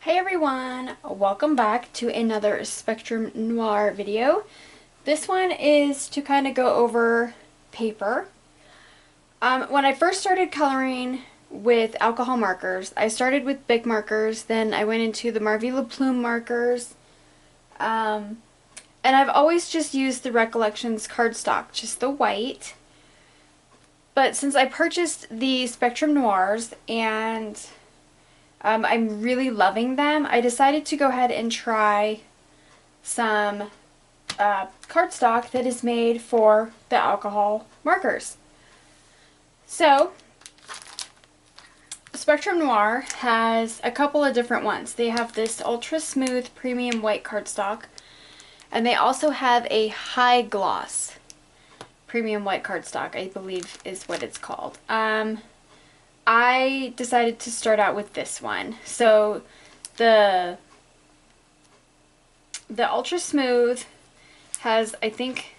Hey everyone, welcome back to another Spectrum Noir video. This one is to kind of go over paper. When I first started coloring with alcohol markers, I started with Bic markers, then I went into the Marvila Plume markers, and I've always just used the Recollections cardstock, just the white. But since I purchased the Spectrum Noirs and I'm really loving them, I decided to go ahead and try some cardstock that is made for the alcohol markers. So, Spectrum Noir has a couple of different ones. They have this ultra smooth premium white cardstock, and they also have a high gloss premium white cardstock, I believe is what it's called. I decided to start out with this one. So the Ultra Smooth has, I think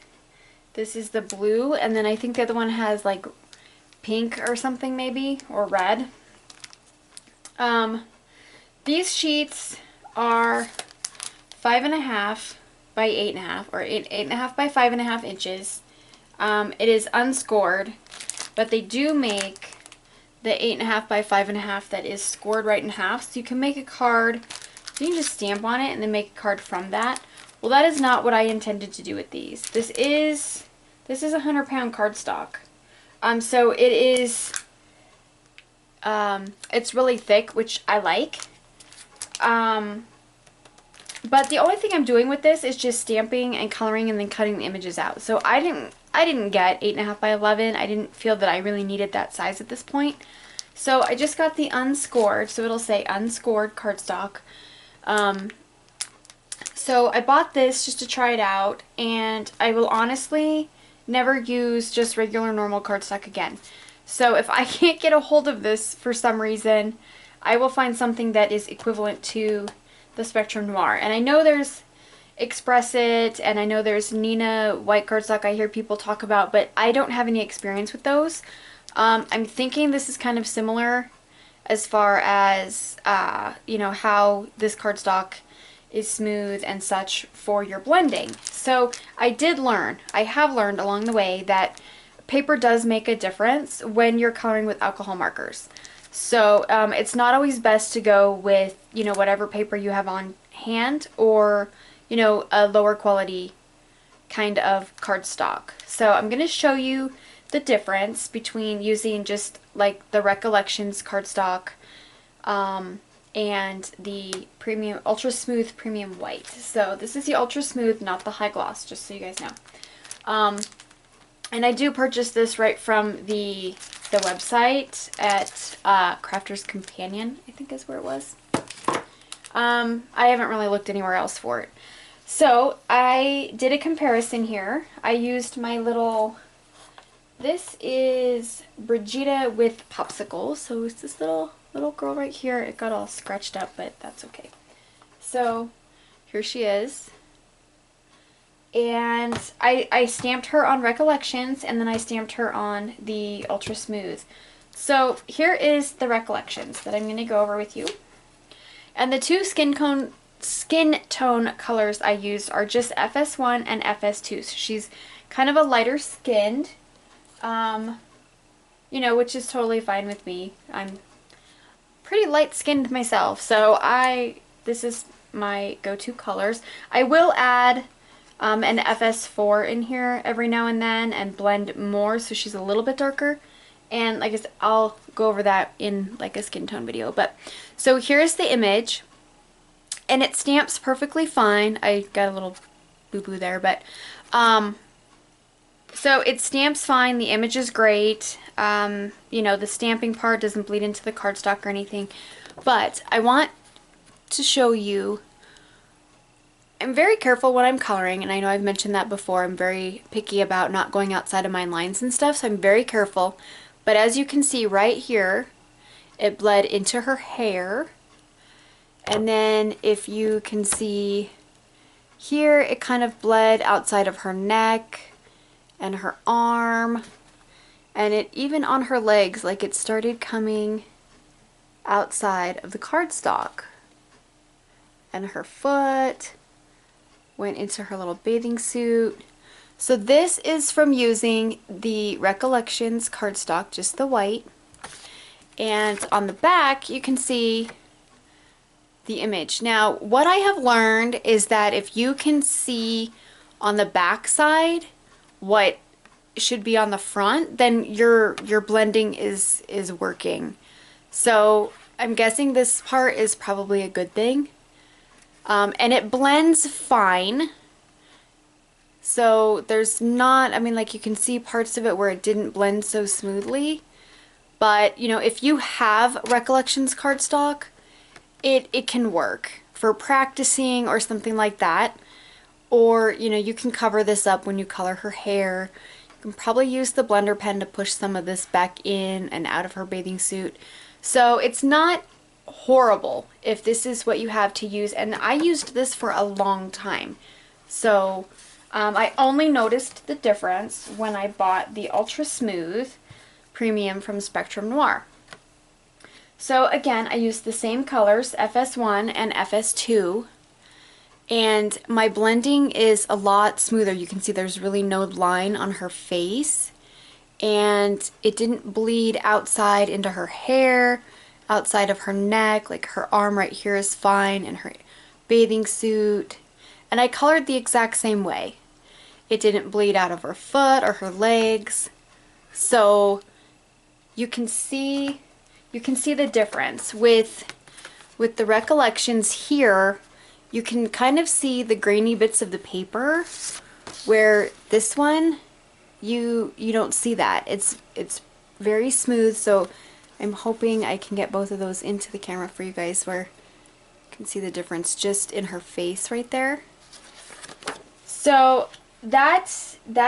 this is the blue, and then I think the other one has like pink or something maybe, or red. These sheets are 5.5 by 8.5, or 8.5 by 5.5 inches. It is unscored, but they do make the 8.5 by 5.5 that is scored right in half, so you can make a card. You can just stamp on it and then make a card from that. Well, that is not what I intended to do with these. This is a 100-pound cardstock. So it is, it's really thick, which I like. But the only thing I'm doing with this is just stamping and coloring and then cutting the images out. So I didn't get 8.5 by 11. I didn't feel that I really needed that size at this point. So I just got the unscored, so it'll say unscored cardstock. So I bought this just to try it out, and I will honestly never use just regular normal cardstock again. So if I can't get a hold of this for some reason, I will find something that is equivalent to the Spectrum Noir. And I know there's Express It, and I know there's Nina white cardstock I hear people talk about, but I don't have any experience with those. I'm thinking this is kind of similar as far as, you know, how this cardstock is smooth and such for your blending. So I have learned along the way that paper does make a difference when you're coloring with alcohol markers. So it's not always best to go with, you know, whatever paper you have on hand, or, you know, a lower quality kind of cardstock. So I'm going to show you the difference between using just like the Recollections cardstock and the premium ultra smooth premium white. So this is the ultra smooth, not the high gloss, just so you guys know. And I do purchase this right from the website at Crafter's Companion, I think is where it was. I haven't really looked anywhere else for it. So I did a comparison here. I used my little, this is Brigida with popsicles. So it's this little girl right here. It got all scratched up, but that's okay. So here she is. And I stamped her on Recollections, and then I stamped her on the Ultra Smooth. So here is the Recollections that I'm going to go over with you. And the two skin tone colors I used are just FS1 and FS2. So she's kind of a lighter skinned, you know, which is totally fine with me. I'm pretty light skinned myself, so this is my go-to colors. I will add an FS4 in here every now and then and blend more so she's a little bit darker. And like I said, I'll go over that in like a skin tone video. But so here's the image, and it stamps perfectly fine. I got a little boo-boo there, but so it stamps fine. The image is great. You know, the stamping part doesn't bleed into the cardstock or anything. But I want to show you, I'm very careful when I'm coloring, and I know I've mentioned that before. I'm very picky about not going outside of my lines and stuff, so I'm very careful. But as you can see right here, it bled into her hair. And then if you can see here, it kind of bled outside of her neck and her arm. And it even on her legs, like it started coming outside of the cardstock. and her foot. Went into her little bathing suit. So this is from using the Recollections cardstock, just the white. And on the back, you can see the image. Now, what I have learned is that if you can see on the back side what should be on the front, then your blending is working. So I'm guessing this part is probably a good thing. And it blends fine. So there's not, I mean, like you can see parts of it where it didn't blend so smoothly. But, you know, if you have Recollections cardstock, it can work for practicing or something like that. Or, you know, you can cover this up when you color her hair. You can probably use the blender pen to push some of this back in and out of her bathing suit. So it's not horrible if this is what you have to use, and I used this for a long time. So I only noticed the difference when I bought the Ultra Smooth Premium from Spectrum Noir. So again, I used the same colors, FS1 and FS2, and my blending is a lot smoother. You can see there's really no line on her face, and it didn't bleed outside into her hair, outside of her neck. Like her arm right here is fine, and her bathing suit. And I colored the exact same way. It didn't bleed out of her foot or her legs. So you can see the difference with the Recollections here. You can kind of see the grainy bits of the paper, where this one you don't see that. It's very smooth. So I'm hoping I can get both of those into the camera for you guys, where you can see the difference just in her face right there. So that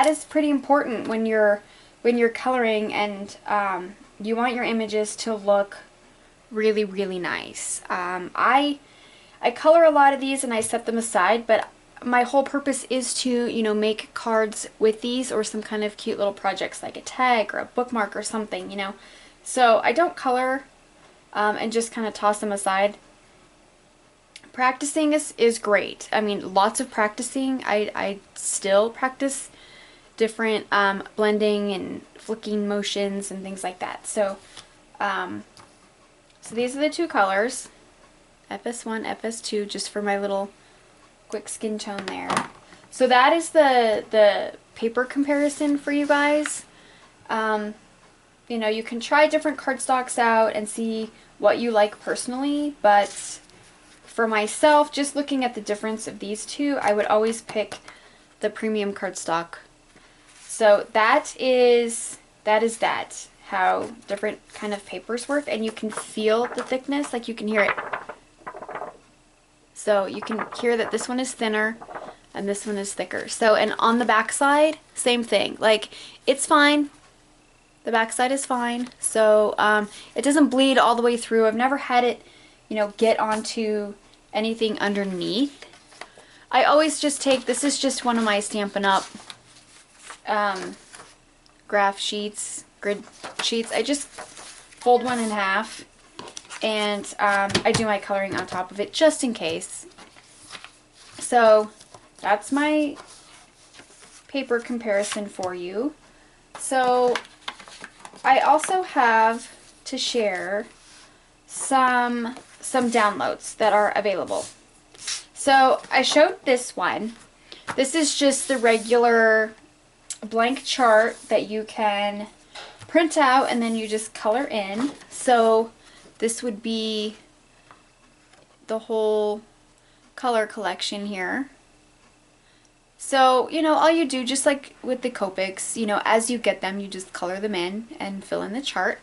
is pretty important when you're coloring, and you want your images to look really, really nice. I color a lot of these and I set them aside, but my whole purpose is to, you know, make cards with these, or some kind of cute little projects like a tag or a bookmark or something, you know. So I don't color and just kind of toss them aside. Practicing is great. I mean, lots of practicing. I still practice different blending and flicking motions and things like that. So, so these are the two colors, FS1, FS2, just for my little quick skin tone there. So that is the paper comparison for you guys. You know, you can try different cardstocks out and see what you like personally, but for myself, just looking at the difference of these two, I would always pick the premium cardstock. So that is how different kind of papers work, and you can feel the thickness, like you can hear it. So you can hear that this one is thinner and this one is thicker. So, and on the back side, same thing. Like, it's fine. The back side is fine. So it doesn't bleed all the way through. I've never had it, you know, get onto anything underneath. I always just take, this is just one of my Stampin' Up! Graph sheets, grid sheets. I just fold one in half, and I do my coloring on top of it just in case. So that's my paper comparison for you. So I also have to share some downloads that are available. So I showed this one. This is just the regular blank chart that you can print out and then you just color in. So this would be the whole color collection here. So, you know, all you do, just like with the Copics, you know, as you get them, you just color them in and fill in the chart.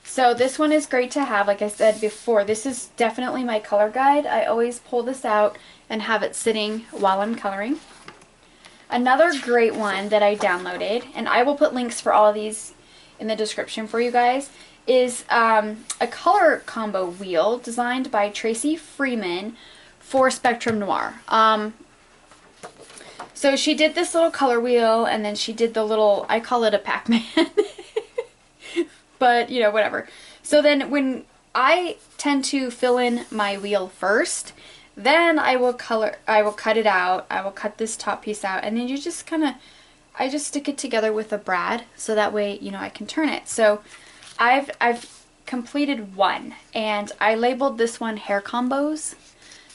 So this one is great to have. Like I said before, this is definitely my color guide. I always pull this out and have it sitting while I'm coloring. Another great one that I downloaded, and I will put links for all of these in the description for you guys, is a color combo wheel designed by Tracy Freeman for Spectrum Noir. So she did this little color wheel, and then she did the little, I call it a Pac-Man, but you know, whatever. So then when I tend to fill in my wheel first, Then I will cut it out. I will cut this top piece out, and then you just kind of, I just stick it together with a brad so that way, you know, I can turn it. So I've completed one, and I labeled this one hair combos.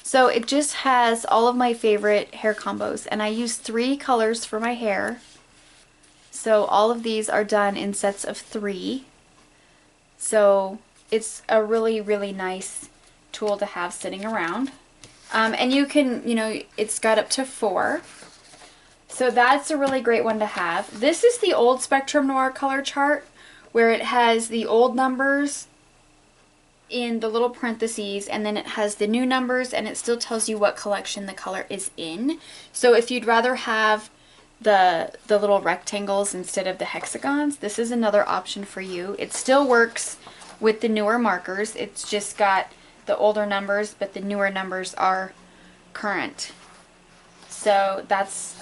So it just has all of my favorite hair combos, and I used 3 colors for my hair. So all of these are done in sets of 3. So it's a really, really nice tool to have sitting around. And you can, you know, it's got up to 4. So that's a really great one to have. This is the old Spectrum Noir color chart, where it has the old numbers in the little parentheses, and then it has the new numbers, and it still tells you what collection the color is in. So if you'd rather have the little rectangles instead of the hexagons, this is another option for you. It still works with the newer markers. It's just got the older numbers, but the newer numbers are current. So that's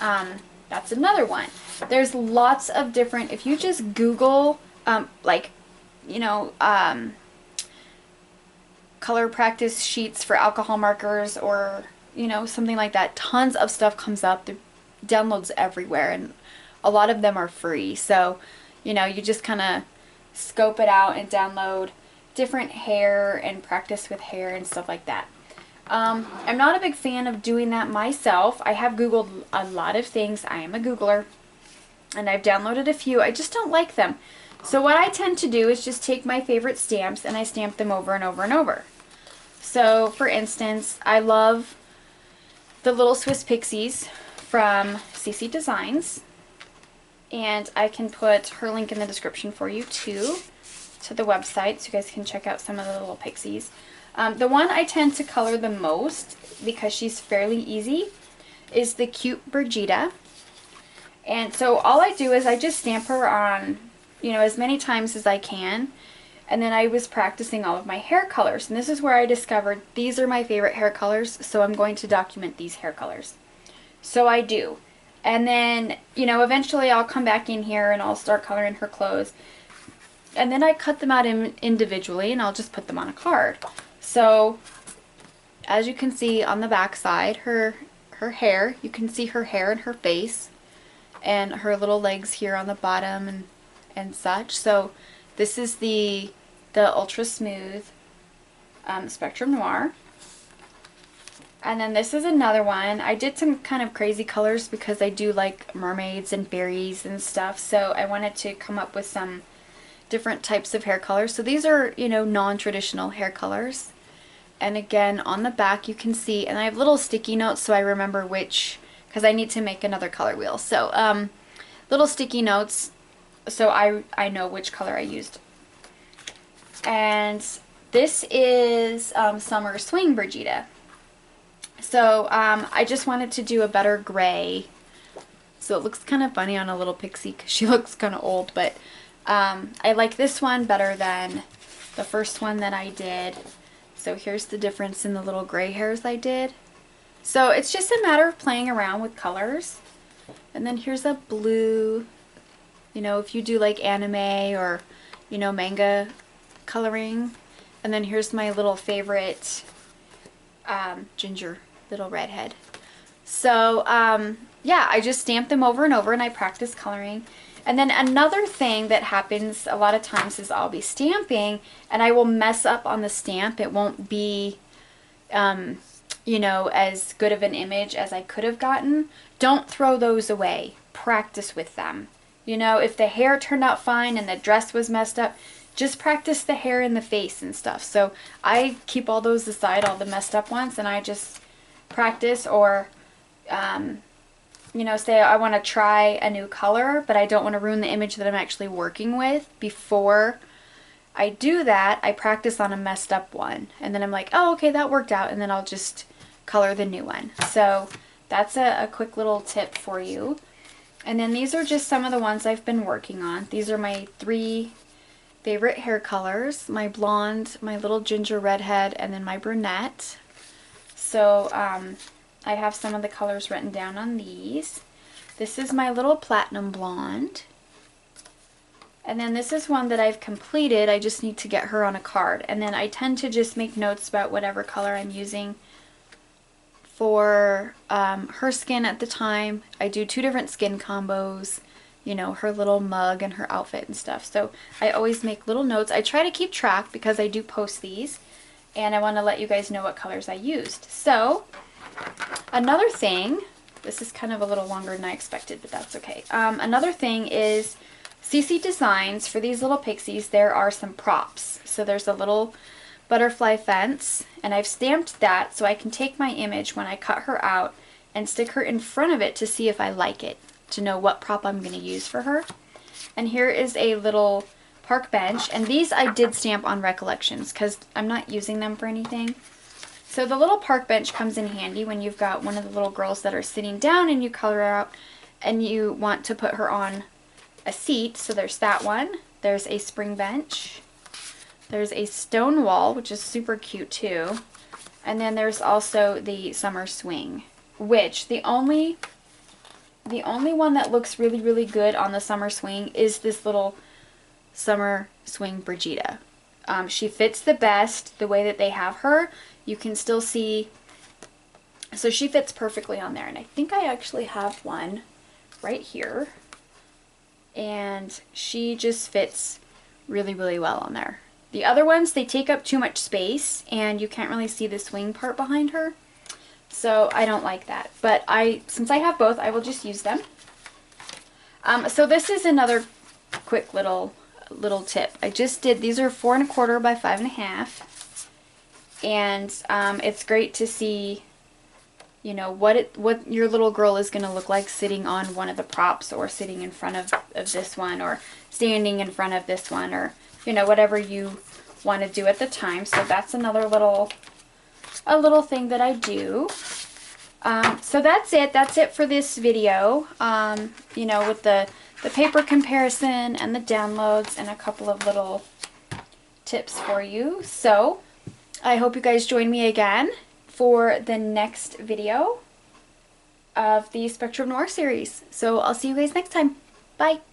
another one. There's lots of different, if you just Google like, you know, color practice sheets for alcohol markers, or, you know, something like that, tons of stuff comes up. The downloads everywhere, and a lot of them are free. So, you know, you just kind of scope it out and download different hair and practice with hair and stuff like that. I'm not a big fan of doing that myself. I have Googled a lot of things. I am a Googler, and I've downloaded a few. I just don't like them. So what I tend to do is just take my favorite stamps and I stamp them over and over and over. So for instance, I love the little Swiss Pixies from CC Designs, and I can put her link in the description for you too, to the website, so you guys can check out some of the little pixies. The one I tend to color the most, because she's fairly easy, is the Cute Brigida. And so all I do is I just stamp her on, you know, as many times as I can. And then I was practicing all of my hair colors. And this is where I discovered these are my favorite hair colors, so I'm going to document these hair colors. So I do. And then, you know, eventually I'll come back in here and I'll start coloring her clothes. And then I cut them out individually, and I'll just put them on a card. So as you can see on the back side, her hair, you can see her hair and her face, and her little legs here on the bottom and such. So this is the Ultra Smooth Spectrum Noir. And then this is another one. I did some kind of crazy colors because I do like mermaids and fairies and stuff. So I wanted to come up with some different types of hair colors. So these are, you know, non-traditional hair colors. And again, on the back you can see, and I have little sticky notes so I remember which, because I need to make another color wheel. So little sticky notes so I know which color I used. And this is Summer Swing Brigida. So I just wanted to do a better gray, so it looks kind of funny on a little pixie because she looks kind of old, but I like this one better than the first one that I did. So here's the difference in the little gray hairs I did. So it's just a matter of playing around with colors. And then here's a blue, you know, if you do like anime or, you know, manga coloring. And then here's my little favorite ginger little redhead. So yeah, I just stamp them over and over and I practice coloring. And then another thing that happens a lot of times is I'll be stamping and I will mess up on the stamp. It won't be, you know, as good of an image as I could have gotten. Don't throw those away. Practice with them. You know, if the hair turned out fine and the dress was messed up, just practice the hair and the face and stuff. So I keep all those aside, all the messed up ones, and I just practice, or you know, say I want to try a new color, but I don't want to ruin the image that I'm actually working with. Before I do that, I practice on a messed up one. And then I'm like, oh, okay, that worked out. And then I'll just color the new one. So that's a quick little tip for you. And then these are just some of the ones I've been working on. These are my 3 favorite hair colors. My blonde, my little ginger redhead, and then my brunette. So I have some of the colors written down on these. This is my little platinum blonde. And then this is one that I've completed. I just need to get her on a card. And then I tend to just make notes about whatever color I'm using for her skin at the time. I do 2 different skin combos, you know, her little mug and her outfit and stuff. So I always make little notes. I try to keep track because I do post these, and I want to let you guys know what colors I used. So another thing, this is kind of a little longer than I expected, but that's okay. Another thing is CC Designs, for these little pixies, there are some props. So there's a little butterfly fence, and I've stamped that so I can take my image when I cut her out and stick her in front of it to see if I like it, to know what prop I'm going to use for her. And here is a little park bench, and these I did stamp on Recollections because I'm not using them for anything. So the little park bench comes in handy when you've got one of the little girls that are sitting down and you color her out and you want to put her on a seat. So there's that one. There's a spring bench. There's a stone wall, which is super cute too. And then there's also the summer swing, which the only one that looks really, really good on the summer swing is this little summer swing Brigida. She fits the best the way that they have her. You can still see, so she fits perfectly on there. And I think I actually have one right here. And she just fits really, really well on there. The other ones, they take up too much space and you can't really see the swing part behind her. So I don't like that. But since I have both, I will just use them. So this is another quick little tip. I just did, these are 4 1/4 by 5 1/2. And it's great to see, you know, what your little girl is going to look like sitting on one of the props, or sitting in front of this one, or standing in front of this one, or, you know, whatever you want to do at the time. So that's another little thing that I do. So that's it. That's it for this video. You know, with the paper comparison and the downloads and a couple of little tips for you. So I hope you guys join me again for the next video of the Spectrum Noir series. So I'll see you guys next time. Bye!